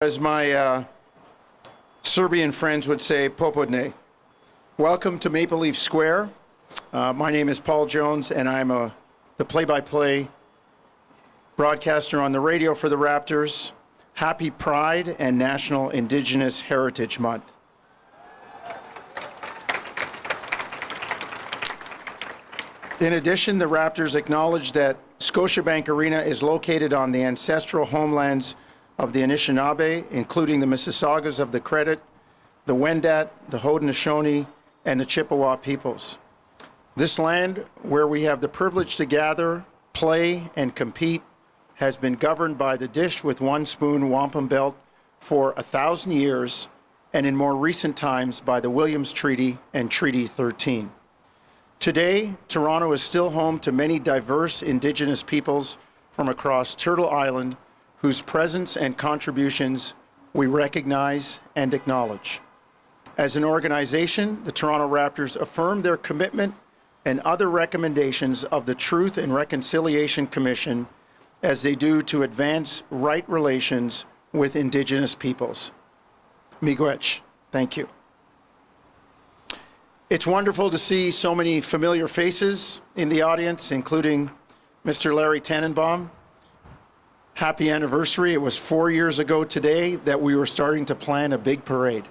As my Serbian friends would say, popodne. Welcome to Maple Leaf Square. My name is Paul Jones, and I'm the play-by-play broadcaster on the radio for the Raptors. Happy Pride and National Indigenous Heritage Month. In addition, the Raptors acknowledge that Scotiabank Arena is located on the ancestral homelands of the Anishinaabe, including the Mississaugas of the Credit, the Wendat, the Haudenosaunee, and the Chippewa peoples. This land, where we have the privilege to gather, play, and compete, has been governed by the dish with one spoon wampum belt for 1,000 years, and in more recent times by the Williams Treaty and Treaty 13. Today, Toronto is still home to many diverse Indigenous peoples from across Turtle Island, whose presence and contributions we recognize and acknowledge. As an organization, the Toronto Raptors affirm their commitment and other recommendations of the Truth and Reconciliation Commission as they do to advance right relations with Indigenous peoples. Miigwech, thank you. It's wonderful to see so many familiar faces in the audience, including Mr. Larry Tannenbaum. Happy anniversary. It was 4 years ago today that we were starting to plan a big parade.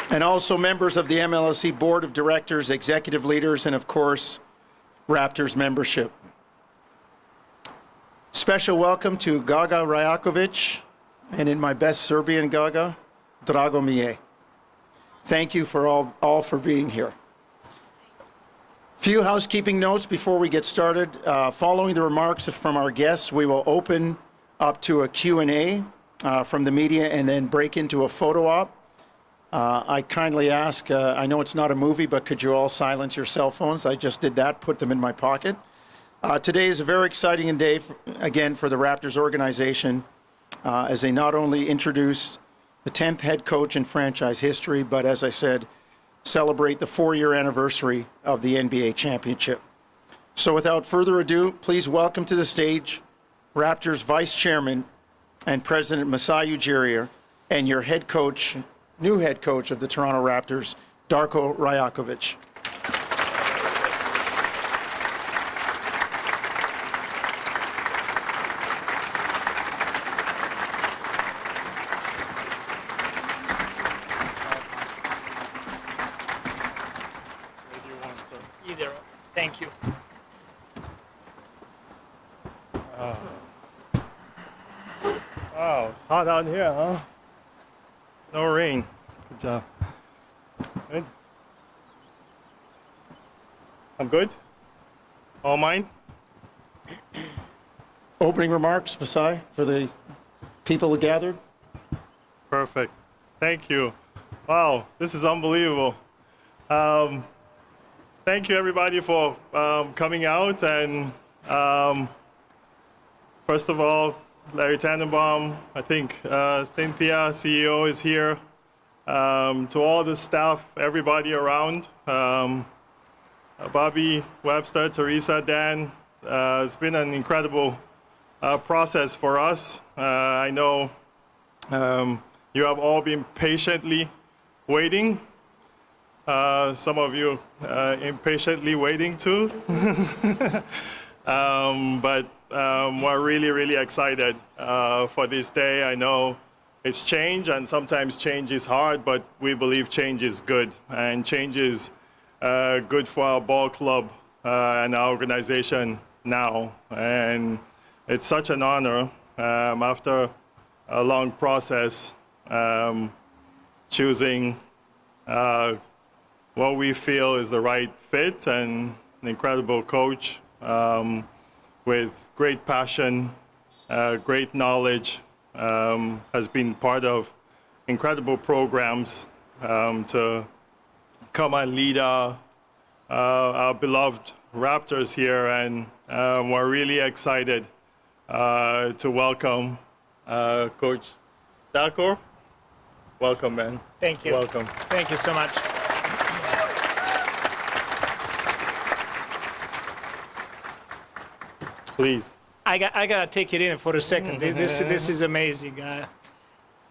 And also members of the MLSE Board of Directors, executive leaders, and of course, Raptors membership. Special welcome to Gaga Rajakovic, and in my best Serbian Gaga, Drago mi je. Thank you for all for being here. Few housekeeping notes before we get started. Following the remarks from our guests, we will open up to a Q&A from the media and then break into a photo op. I kindly ask, I know it's not a movie, but could you all silence your cell phones? I just did that, put them in my pocket. Today is a very exciting day, again, for the Raptors organization, as they not only introduce the 10th head coach in franchise history, but as I said, celebrate the 4-year anniversary of the NBA championship. So without further ado, please welcome to the stage Raptors Vice Chairman and President Masai Ujiri and your head coach, new head coach of the Toronto Raptors, Darko Rajakovic. Thank you. Wow, it's hot out here, huh? No rain. Good job. Good. I'm good? All mine? Opening remarks, Masai, for the people gathered. Perfect. Thank you. Wow, this is unbelievable. Thank you, everybody, for coming out. And first of all, Larry Tannenbaum, I think St. Pierre CEO is here. To all the staff, everybody around, Bobby, Webster, Teresa, Dan, it's been an incredible process for us. I know you have all been patiently waiting. Some of you impatiently waiting too. But we're really, really excited for this day. I know it's change, and sometimes change is hard, but we believe change is good. And change is good for our ball club and our organization now. And it's such an honor after a long process choosing what we feel is the right fit, and an incredible coach with great passion, great knowledge, has been part of incredible programs to come and lead our beloved Raptors here, and we're really excited to welcome Coach Darko. Welcome, man. Thank you. Welcome. Thank you so much. Please. I gotta take it in for a second. This is amazing.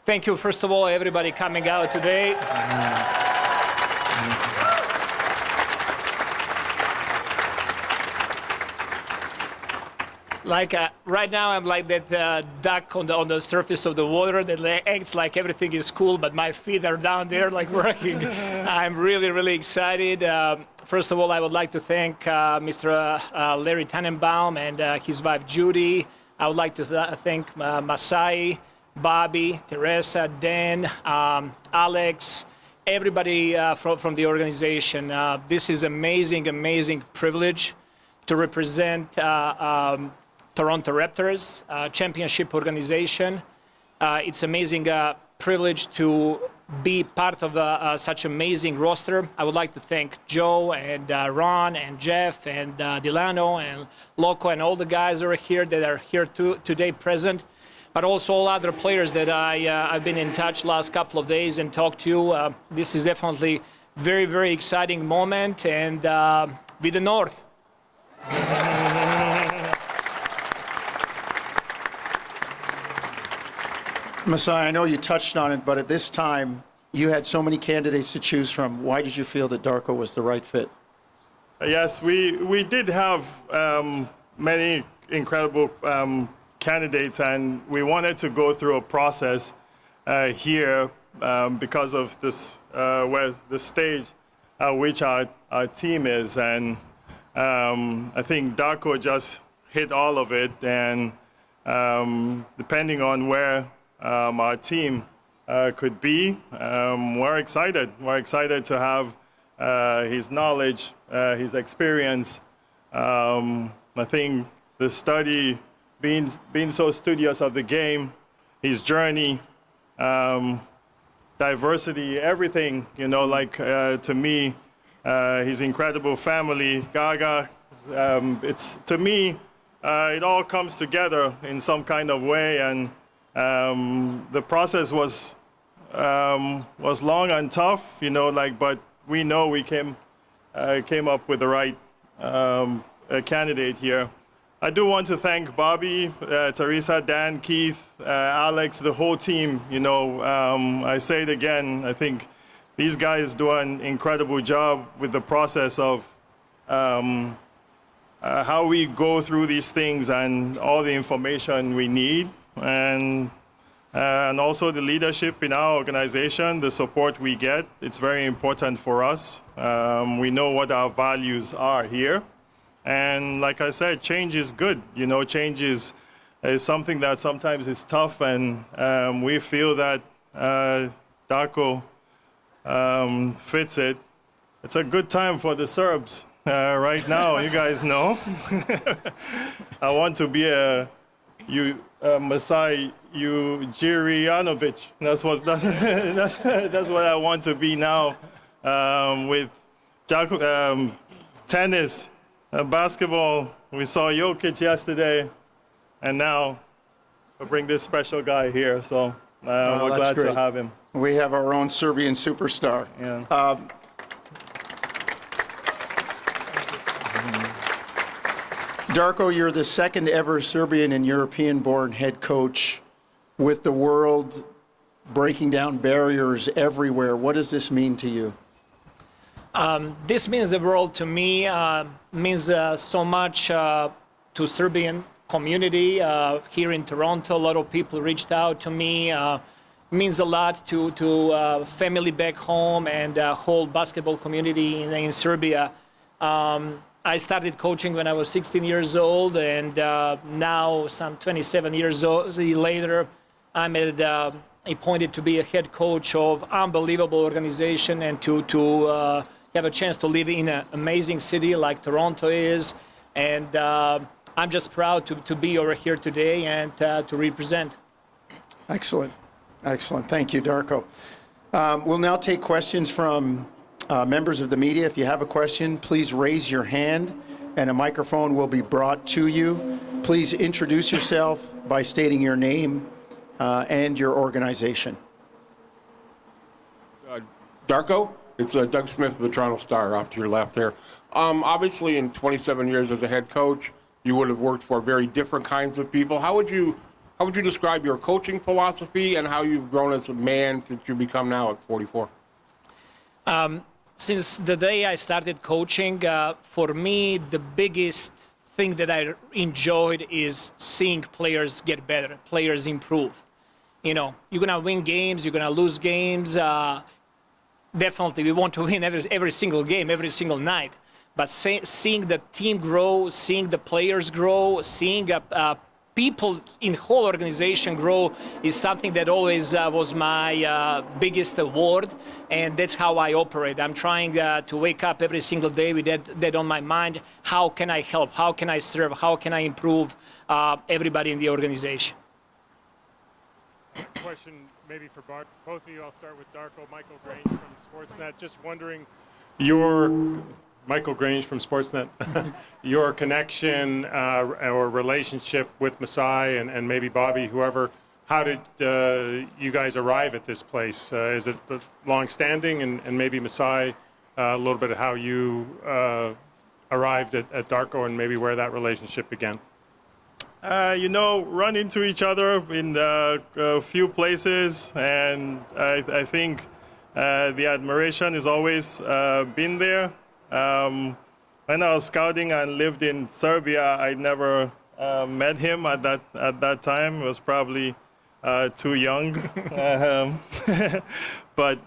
Thank you, first of all, everybody coming out today. Like right now, I'm like that duck on the surface of the water that acts like everything is cool, but my feet are down there like working. I'm really, really excited. First of all, I would like to thank Mr. Larry Tannenbaum and his wife Judy. I would like to thank Masai, Bobby, Teresa, Dan, Alex, everybody from the organization. This is amazing, amazing privilege to represent Toronto Raptors, championship organization. It's amazing privilege to be part of such amazing roster. I would like to thank Joe and Ron and Jeff and Delano and Loco and all the guys that are here today present, but also all other players that I've been in touch last couple of days and talked to. This is definitely very, very exciting moment, and with the North. Masai, I know you touched on it, but at this time, you had so many candidates to choose from. Why did you feel that Darko was the right fit? Yes, we did have many incredible candidates, and we wanted to go through a process here because of this, where the stage at which our team is. And I think Darko just hit all of it, and depending on where our team could be, we're excited. We're excited to have his knowledge, his experience. I think the study, being so studious of the game, his journey, diversity, everything, to me, his incredible family, Gaga, to me, it all comes together in some kind of way, and the process was long and tough, but we know we came up with the right candidate here. I do want to thank Bobby, Teresa, Dan, Keith, Alex, the whole team. I say it again, I think these guys do an incredible job with the process of how we go through these things and all the information we need, and also the leadership in our organization, the support we get. It's very important for us. We know what our values are here. And like I said, change is good. Change is something that sometimes is tough, and we feel that Darko fits it. It's a good time for the Serbs right now, you guys know. I want to be Masai Ujirianovic. That's what I want to be now, with tennis, basketball. We saw Jokic yesterday, and now we bring this special guy here. So we're glad to have him. We have our own Serbian superstar. Yeah. Darko, you're the second ever Serbian and European-born head coach, with the world breaking down barriers everywhere. What does this mean to you? This means the world to me, means so much to Serbian community here in Toronto. A lot of people reached out to me. Means a lot to family back home and whole basketball community in Serbia. I started coaching when I was 16 years old, and now, some 27 years later, I'm appointed to be a head coach of unbelievable organization, and to have a chance to live in an amazing city like Toronto is. And I'm just proud to be over here today and to represent. Excellent. Excellent. Thank you, Darko. We'll now take questions from members of the media. If you have a question, please raise your hand and a microphone will be brought to you. Please introduce yourself by stating your name and your organization. Darko, it's Doug Smith of the Toronto Star off to your left there. Obviously, in 27 years as a head coach, you would have worked for very different kinds of people. How would you describe your coaching philosophy and how you've grown as a man that you become now at 44? Since the day I started coaching, for me, the biggest thing that I enjoyed is seeing players get better, players improve. You know, you're going to win games, you're going to lose games. Definitely, we want to win every single game, every single night. But seeing the team grow, seeing the players grow, seeing people in whole organization grow is something that always was my biggest award, and that's how I operate. I'm trying to wake up every single day with that on my mind. How can I help? How can I serve? How can I improve everybody in the organization? Question maybe for both of you. I'll start with Darko. Michael Grange from Sportsnet. Just wondering, Michael Grange from Sportsnet, your connection or relationship with Masai and maybe Bobby, whoever, how did you guys arrive at this place? Is it long-standing? And maybe Masai, a little bit of how you arrived at Darko and maybe where that relationship began. Run into each other in a few places, and I think the admiration has always been there. When I was scouting and lived in Serbia, I never met him at that time. I was probably too young. But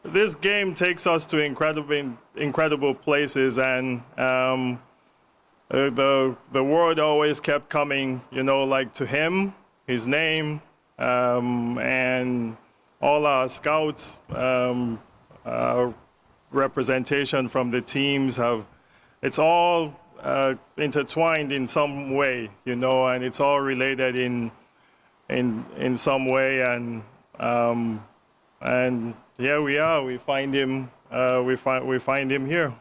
this game takes us to incredible places, and the word always kept coming, like to him, his name, and all our scouts, representation from the teams it's all intertwined in some way, and it's all related in some way, and here we are. We find him. We find him here.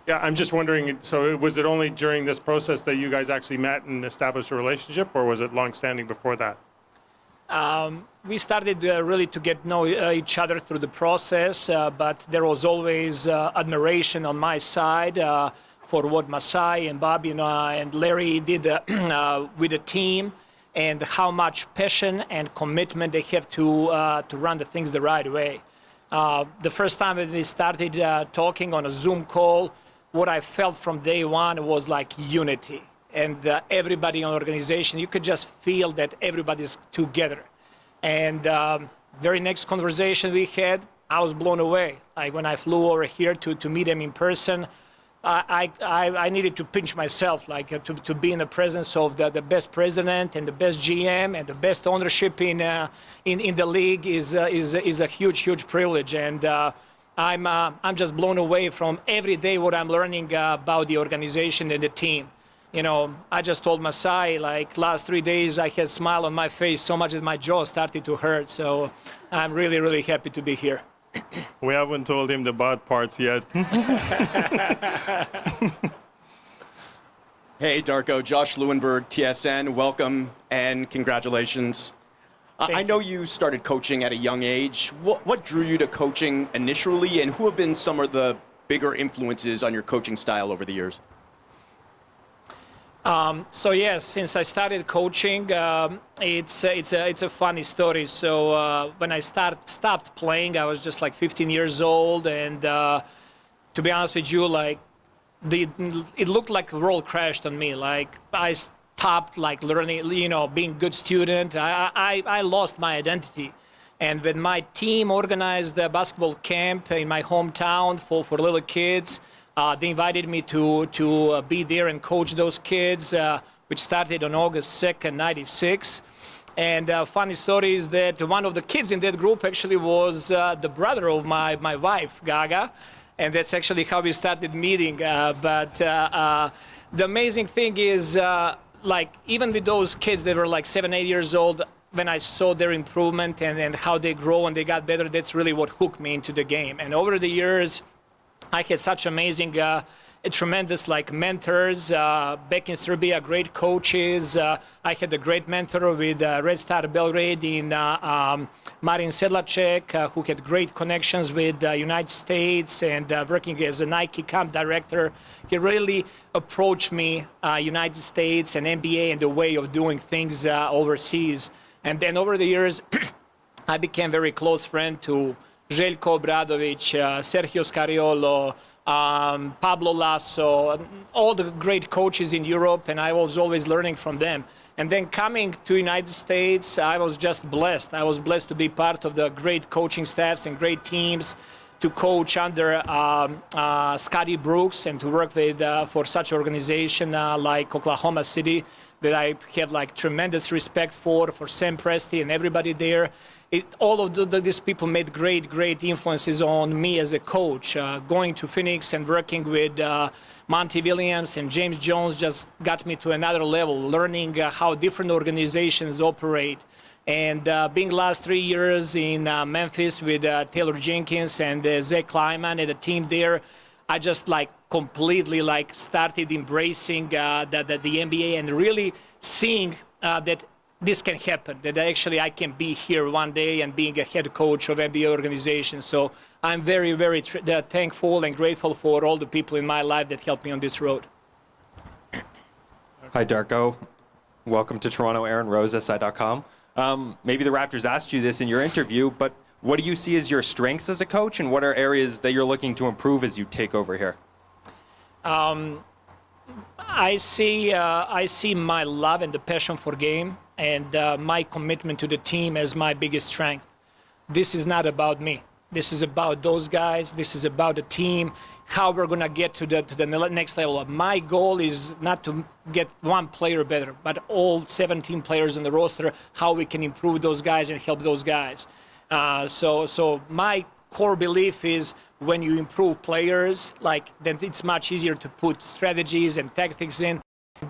Yeah, I'm just wondering, so was it only during this process that you guys actually met and established a relationship, or was it long-standing before that? We started really to get to know each other through the process, but there was always admiration on my side for what Masai and Bobby and Larry did with the team, and how much passion and commitment they have to run the things the right way. The first time that we started talking on a Zoom call, what I felt from day one was like unity. And everybody in the organization, you could just feel that everybody's together. And very next conversation we had, I was blown away. Like when I flew over here to meet them in person, I needed to pinch myself, like to be in the presence of the best president and the best GM and the best ownership in the league is a huge privilege. And I'm just blown away from every day what I'm learning about the organization and the team. I just told Masai, like last 3 days I had a smile on my face so much that my jaw started to hurt. So I'm really happy to be here. We haven't told him the bad parts yet. Hey, Darko, Josh Lewinberg, TSN, welcome and congratulations. I know you started coaching at a young age. What drew you to coaching initially, and who have been some of the bigger influences on your coaching style over the years? So yes, since I started coaching, it's a funny story. So when I stopped playing, I was just like 15 years old, and to be honest with you, like it looked like the world crashed on me. Like I stopped like learning, being a good student. I lost my identity. And when my team organized a basketball camp in my hometown for little kids, they invited me to be there and coach those kids, which started on August 2nd, 96. And funny story is that one of the kids in that group actually was the brother of my wife, Gaga. And that's actually how we started meeting. But the amazing thing is, like, even with those kids that were like 7, 8 years old, when I saw their improvement and how they grow and they got better, that's really what hooked me into the game. And over the years, I had such amazing tremendous like mentors back in Serbia, great coaches. I had a great mentor with Red Star Belgrade in Marin Sedlacek, who had great connections with the United States and working as a Nike camp director. He really approached me, United States and NBA and the way of doing things overseas. And then over the years, I became very close friend to Željko Obradović, Sergio Scariolo, Pablo Lasso, all the great coaches in Europe, and I was always learning from them. And then coming to United States, I was just blessed. I was blessed to be part of the great coaching staffs and great teams, to coach under Scotty Brooks and to work with for such organization like Oklahoma City, that I have like tremendous respect for Sam Presti and everybody there. All of these people made great influences on me as a coach. Going to Phoenix and working with Monty Williams and James Jones just got me to another level, learning how different organizations operate. And being last 3 years in Memphis with Taylor Jenkins and Zach Kleiman and the team there, I just like completely like started embracing the NBA and really seeing that this can happen, that actually I can be here one day and being a head coach of NBA organization. So I'm very thankful and grateful for all the people in my life that helped me on this road. Hi, Darko. Welcome to Toronto. Aaron Rose, SI.com. Maybe the Raptors asked you this in your interview, but what do you see as your strengths as a coach, and what are areas that you're looking to improve as you take over here? I see my love and the passion for game and my commitment to the team as my biggest strength. This is not about me. This is about those guys. This is about the team, how we're going to get to the next level. My goal is not to get one player better, but all 17 players on the roster, how we can improve those guys and help those guys. So my core belief is when you improve players, then it's much easier to put strategies and tactics in.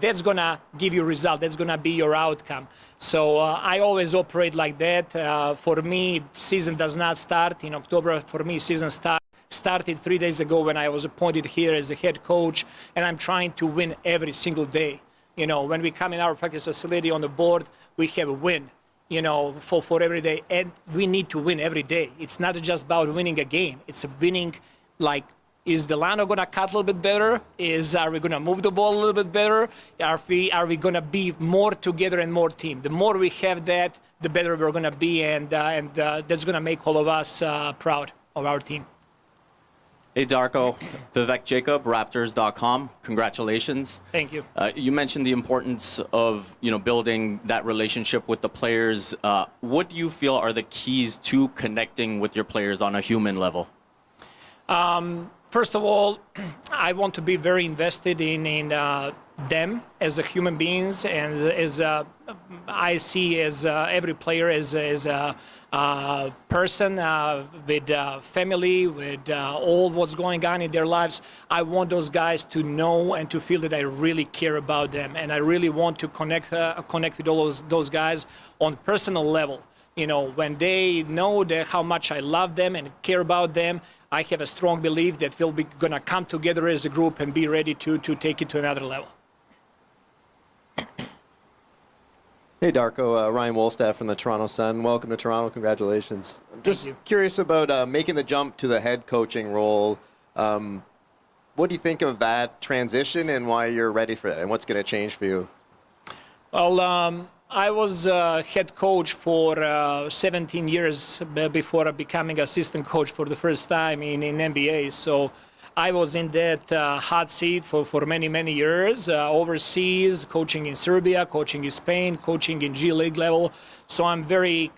That's going to give you a result. That's going to be your outcome. So I always operate like that. For me, season does not start in October. For me, season started 3 days ago when I was appointed here as the head coach, and I'm trying to win every single day. When we come in our practice facility on the board, we have a win, for every day. And we need to win every day. It's not just about winning a game. It's a winning, is Delano going to cut a little bit better? Are we going to move the ball a little bit better? Are we going to be more together and more team? The more we have that, the better we're going to be, and that's going to make all of us proud of our team. Hey, Darko. Vivek Jacob, Raptors.com. Congratulations. Thank you. You mentioned the importance of building that relationship with the players. What do you feel are the keys to connecting with your players on a human level? First of all, I want to be very invested in them as a human beings, and as I see as every player as a person with family, with all what's going on in their lives. I want those guys to know and to feel that I really care about them, and I really want to connect with all those guys on personal level. When they know how much I love them and care about them, I have a strong belief that we'll be going to come together as a group and be ready to take it to another level. Hey, Darko. Ryan Wolstaff from the Toronto Sun. Welcome to Toronto. Congratulations. I'm just curious about making the jump to the head coaching role. What do you think of that transition and why you're ready for that, and what's going to change for you? Well, I was head coach for 17 years before becoming assistant coach for the first time in NBA. So I was in that hot seat for many years, overseas, coaching in Serbia, coaching in Spain, coaching in G League level. So I'm very,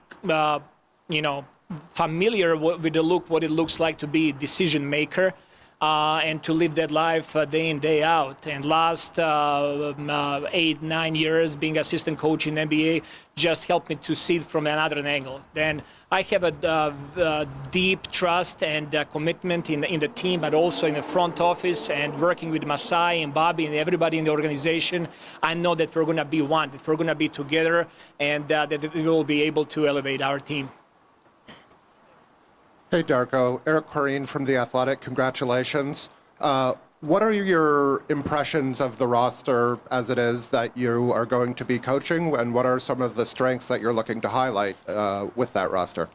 familiar with what it looks like to be a decision maker. And to live that life day in, day out. And last 8-9 years being assistant coach in NBA just helped me to see it from another angle. Then I have a deep trust and commitment in the team, but also in the front office and working with Masai and Bobby and everybody in the organization. I know that we're going to be one, that we're going to be together, and that we will be able to elevate our team. Hey, Darko. Eric Corrine from The Athletic. Congratulations. What are your impressions of the roster as it is that you are going to be coaching, and what are some of the strengths that you're looking to highlight with that roster?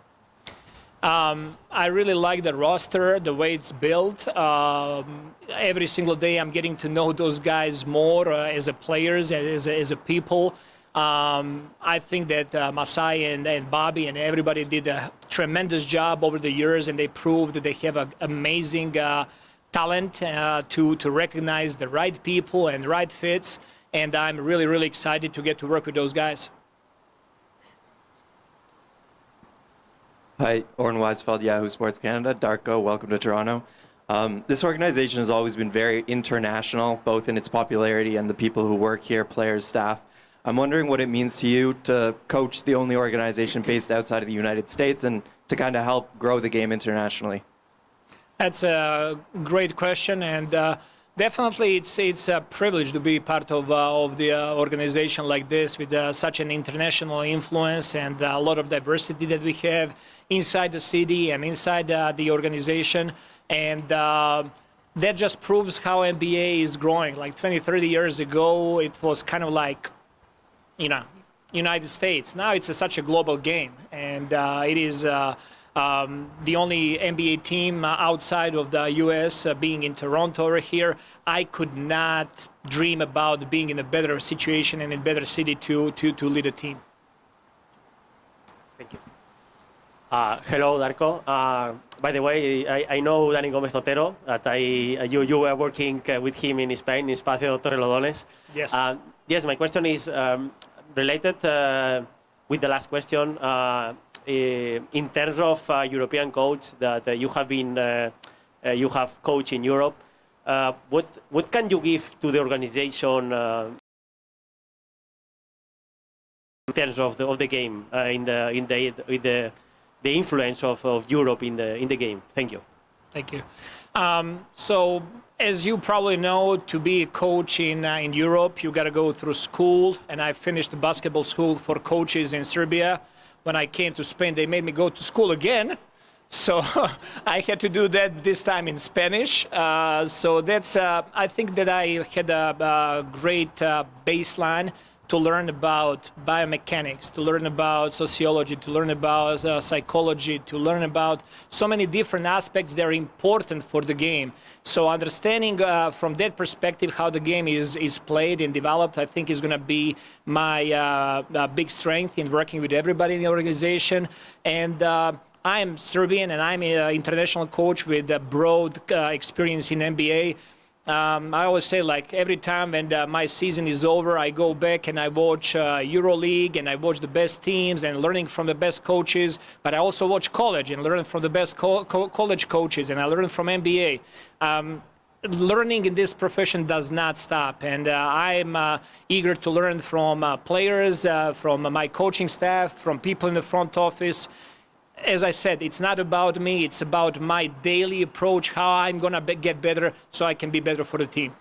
I really like the roster, the way it's built. Every single day I'm getting to know those guys more as a players, as a people. I think that Masai and Bobby and everybody did a tremendous job over the years, and they proved that they have an amazing talent to recognize the right people and right fits. And I'm really, really excited to get to work with those guys. Hi, Oren Weisfeld, Yahoo Sports Canada. Darko, welcome to Toronto. This organization has always been very international, both in its popularity and the people who work here, players, staff. I'm wondering what it means to you to coach the only organization based outside of the United States and to kind of help grow the game internationally. That's a great question, and definitely it's a privilege to be part of the organization like this with such an international influence and a lot of diversity that we have inside the city and inside the organization. And that just proves how NBA is growing. Like 20, 30 years ago, it was kind of like, United States. Now it's such a global game, and it is the only NBA team outside of the U.S. Being in Toronto or here. I could not dream about being in a better situation and in a better city to lead a team. Thank you. Hello, Darko. By the way, I know Dani Gómez Otero. That you were working with him in Spain, in Espacio Torrelodones. Yes. Yes, my question is related with the last question. In terms of European coach that you have been, you have coached in Europe, what can you give to the organization in terms of the game, in the influence of Europe in the game? Thank you. Thank you. So, as you probably know, to be a coach in Europe, you got to go through school, and I finished the basketball school for coaches in Serbia. When I came to Spain, they made me go to school again. So I had to do that this time in Spanish. So that's, I think that I had a great baseline to learn about biomechanics, to learn about sociology, to learn about psychology, to learn about so many different aspects that are important for the game. So understanding from that perspective how the game is played and developed, I think is going to be my big strength in working with everybody in the organization. And I'm Serbian, and I'm an international coach with a broad experience in NBA. I always say, like, every time when my season is over, I go back and I watch EuroLeague and I watch the best teams and learning from the best coaches, but I also watch college and learn from the best college coaches, and I learn from NBA. Learning in this profession does not stop, and I'm eager to learn from players, from my coaching staff, from people in the front office. As I said, it's not about me, it's about my daily approach, how I'm going to get better so I can be better for the team.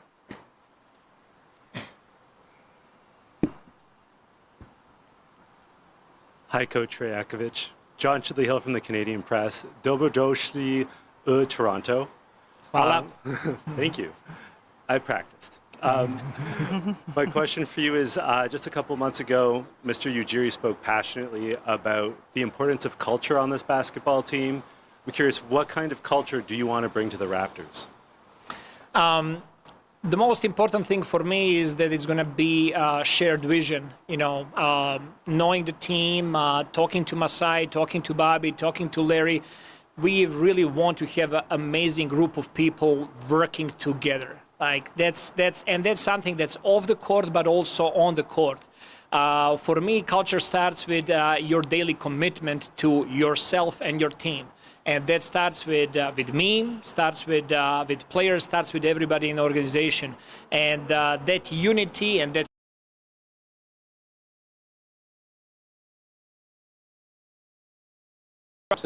Hi, Coach Rajakovic. John Chidley Hill from the Canadian Press. Dobrodošli u Toronto. Hvala. Thank you. I practiced. My question for you is, just a couple months ago, Mr. Ujiri spoke passionately about the importance of culture on this basketball team. I'm curious, what kind of culture do you want to bring to the Raptors? The most important thing for me is that it's going to be a shared vision. Knowing the team, talking to Masai, talking to Bobby, talking to Larry. We really want to have an amazing group of people working together. Like that's something that's off the court, but also on the court. For me, culture starts with your daily commitment to yourself and your team, and that starts with me, starts with players, starts with everybody in the organization, and that unity and that.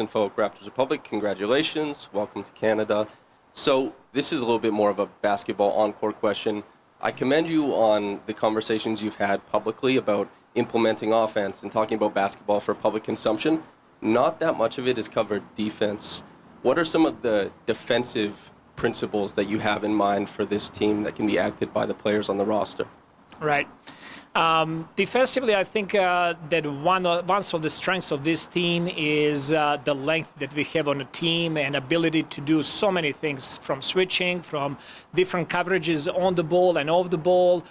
Folk, Raptors Republic, congratulations, welcome to Canada. So this is a little bit more of a basketball on-court question. I commend you on the conversations you've had publicly about implementing offense and talking about basketball for public consumption. Not that much of it is covered defense. What are some of the defensive principles that you have in mind for this team that can be acted by the players on the roster? Right. Defensively, I think that one of the strengths of this team is the length that we have on the team and ability to do so many things, from switching, from different coverages on the ball and off the ball.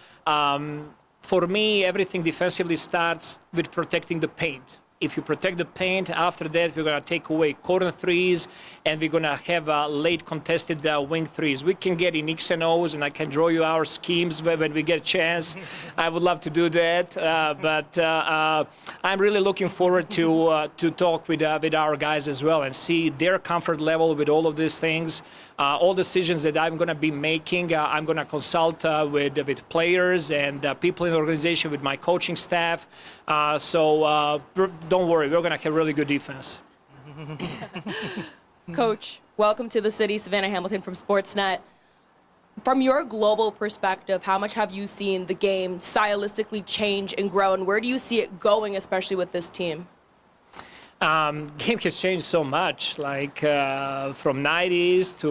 For me, everything defensively starts with protecting the paint. If you protect the paint, after that, we're going to take away corner threes, and we're going to have late contested wing threes. We can get in X and O's, and I can draw you our schemes when we get a chance. I would love to do that, but I'm really looking forward to talk with our guys as well and see their comfort level with all of these things. All decisions that I'm going to be making, I'm going to consult with players and people in the organization, with my coaching staff. So don't worry, we're going to have really good defense. Coach, welcome to the city. Savannah Hamilton from Sportsnet. From your global perspective, how much have you seen the game stylistically change and grow, and where do you see it going, especially with this team? Game has changed so much, like from 90s to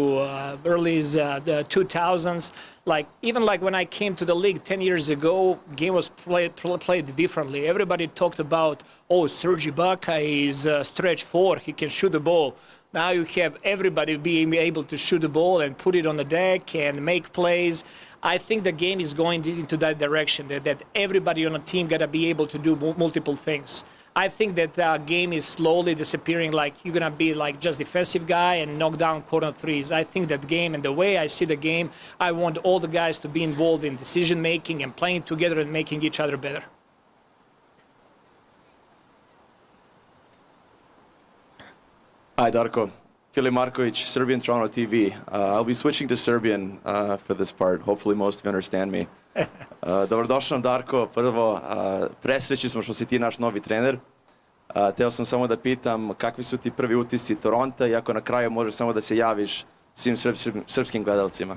early 2000s. Like even like when I came to the league 10 years ago, game was played differently. Everybody talked about, oh, Serge Ibaka is stretch 4, he can shoot the ball. Now you have everybody being able to shoot the ball and put it on the deck and make plays. I think the game is going into that direction, that everybody on a team got to be able to do multiple things. I think that the game is slowly disappearing, like you're going to be like just defensive guy and knock down corner threes. I think that game, and the way I see the game, I want all the guys to be involved in decision making and playing together and making each other better. Hi, Darko. Filip Markovic, Serbian Toronto TV. I'll be switching to Serbian for this part. Hopefully most of you understand me. Dobrodošao, Darko. Prvo, presrećni smo što si ti naš novi trener. Teo sam samo da pitam kakvi su ti prvi utisci Toronta i ako na kraju možeš samo da se javiš svim srpskim gledalcima.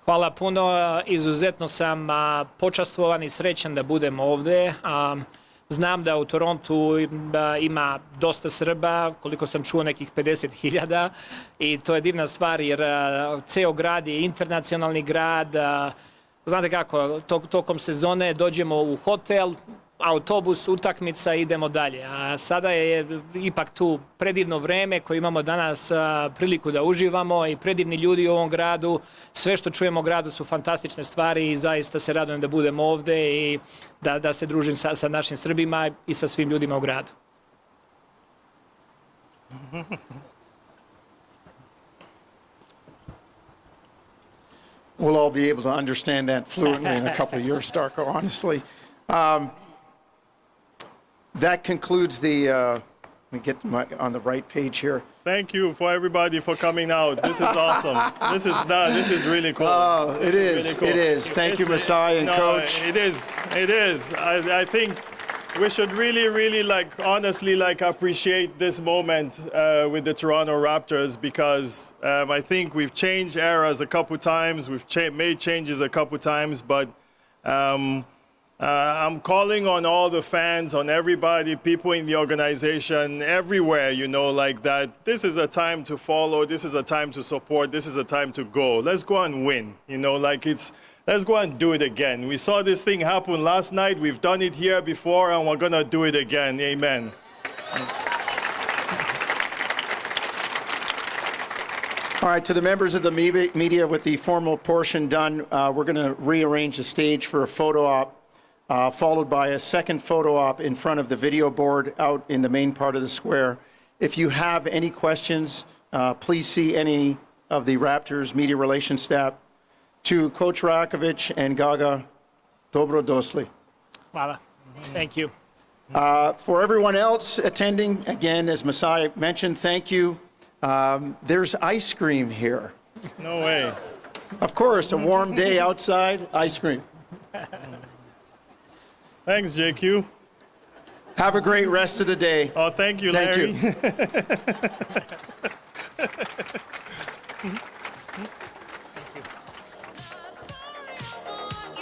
Hvala puno. Izuzetno sam počastvovan i srećan da budem ovde. Znam da u Torontu ima dosta Srba, koliko sam čuo nekih 50.000, i to je divna stvar jer ceo grad je internacionalni grad. Znate kako, tokom sezone dođemo u hotel, autobus, utakmica, idemo dalje. A sada je ipak tu predivno vreme koje imamo danas priliku da uživamo i predivni ljudi u ovom gradu. Sve što čujemo o gradu su fantastične stvari i zaista se radujem da budem ovde i da se družim sa našim Srbima i sa svim ljudima u gradu. We'll all be able to understand that fluently in a couple of years, Darko, honestly. That concludes the, let me get on the right page here. Thank you for everybody for coming out. This is awesome. This is really cool. Oh, it is, really cool. It is. Thank you, Masai and Coach. It is. I think we should really, honestly, appreciate this moment with the Toronto Raptors because I think we've changed eras a couple times. We've made changes a couple times, but I'm calling on all the fans, on everybody, people in the organization, everywhere, that this is a time to follow, this is a time to support, this is a time to go. Let's go and win, let's go and do it again. We saw this thing happen last night, we've done it here before, and we're going to do it again. Amen. All right, to the members of the media with the formal portion done, we're going to rearrange the stage for a photo op. Followed by a second photo op in front of the video board out in the main part of the square. If you have any questions, please see any of the Raptors media relations staff. To Coach Rakovic and Gaga, dobro došli. Hvala. Thank you. For everyone else attending, again, as Masai mentioned, thank you. There's ice cream here. No way. Of course, a warm day outside, ice cream. Thanks, JQ. Have a great rest of the day. Oh, thank you, Larry. Thank you.